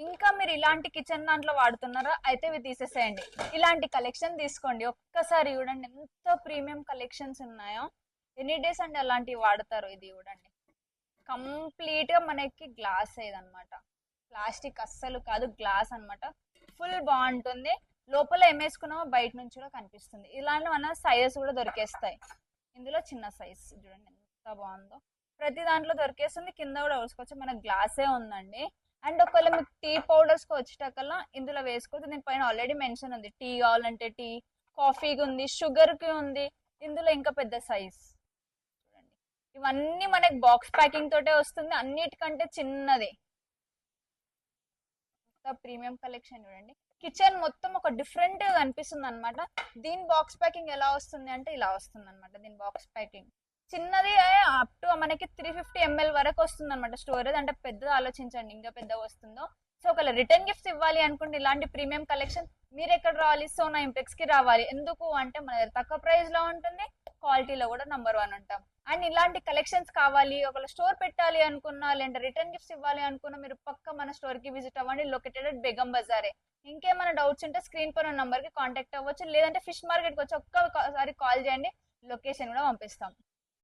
ఇంకా మీరు ఇలాంటి కిచెన్ దాంట్లో వాడుతున్నారా, అయితే ఇవి తీసేసేయండి. ఇలాంటి కలెక్షన్ తీసుకోండి. ఒక్కసారి చూడండి ఎంత ప్రీమియం కలెక్షన్స్ ఉన్నాయో. ఎన్ని డేస్ అండి అలాంటివి వాడతారు. ఇది చూడండి, కంప్లీట్ గా మనకి గ్లాస్ ఇదనమాట. ప్లాస్టిక్ అస్సలు కాదు, గ్లాస్ అన్నమాట. ఫుల్ బాగుంటుంది. లోపల ఏం వేసుకున్నామో బయట నుంచి కూడా కనిపిస్తుంది. ఇలాంటి మన సైజెస్ కూడా దొరికేస్తాయి. ఇందులో చిన్న సైజ్ చూడండి ఎంత బాగుందో. ప్రతి దాంట్లో దొరికేస్తుంది. కింద కూడా వేసుకోవచ్చు. మన గ్లాసే ఉందండి. అండ్ ఒకవేళ మీకు టీ పౌడర్స్ వచ్చేటకల్లా ఇందులో వేసుకోవచ్చు. దీని పైన ఆల్రెడీ మెన్షన్ ఉంది, టీ కావాలంటే టీ, కాఫీకి ఉంది, షుగర్ కి ఉంది. ఇందులో ఇంకా పెద్ద సైజ్ చూడండి. ఇవన్నీ మనకి బాక్స్ ప్యాకింగ్ తోటే వస్తుంది. అన్నిటికంటే చిన్నది. ప్రీమియం కలెక్షన్ చూడండి. కిచెన్ మొత్తం ఒక డిఫరెంట్ గా కనిపిస్తుంది అనమాట. దీని బాక్స్ ప్యాకింగ్ ఎలా వస్తుంది అంటే ఇలా వస్తుంది అనమాట. దీని బాక్స్ ప్యాకింగ్ చిన్నది, అప్ టు మనకి 350 ml వరకు వస్తుంది అనమాట స్టోరేజ్. అంటే పెద్దది ఆలోచించండి ఇంకా పెద్దగా వస్తుందో. సో ఒకవేళ రిటర్న్ గిఫ్ట్స్ ఇవ్వాలి అనుకుంటే ఇలాంటి ప్రీమియం కలెక్షన్ మీరు ఎక్కడ రావాలి, సోనా ఇంపెక్స్ కి రావాలి. ఎందుకు అంటే మన దగ్గర తక్కువ ప్రైస్ లో ఉంటుంది, క్వాలిటీలో కూడా #1 ఉంటాం. అండ్ ఇలాంటి కలెక్షన్స్ కావాలి, ఒకవేళ స్టోర్ పెట్టాలి అనుకున్నా, లేదంటే రిటర్న్ గిఫ్ట్స్ ఇవ్వాలి అనుకున్నా, మీరు పక్క మన స్టోర్ కి విజిట్ అవ్వండి. లొకేటెడ్ అట్ బేగం బజారే. ఇంకేమైనా డౌట్స్ ఉంటే స్క్రీన్ పైన నంబర్ కి కాంటాక్ట్ అవ్వచ్చు. లేదంటే ఫిష్ మార్కెట్ కి వచ్చి ఒక్కసారి కాల్ చేయండి, లొకేషన్ కూడా పంపిస్తాం.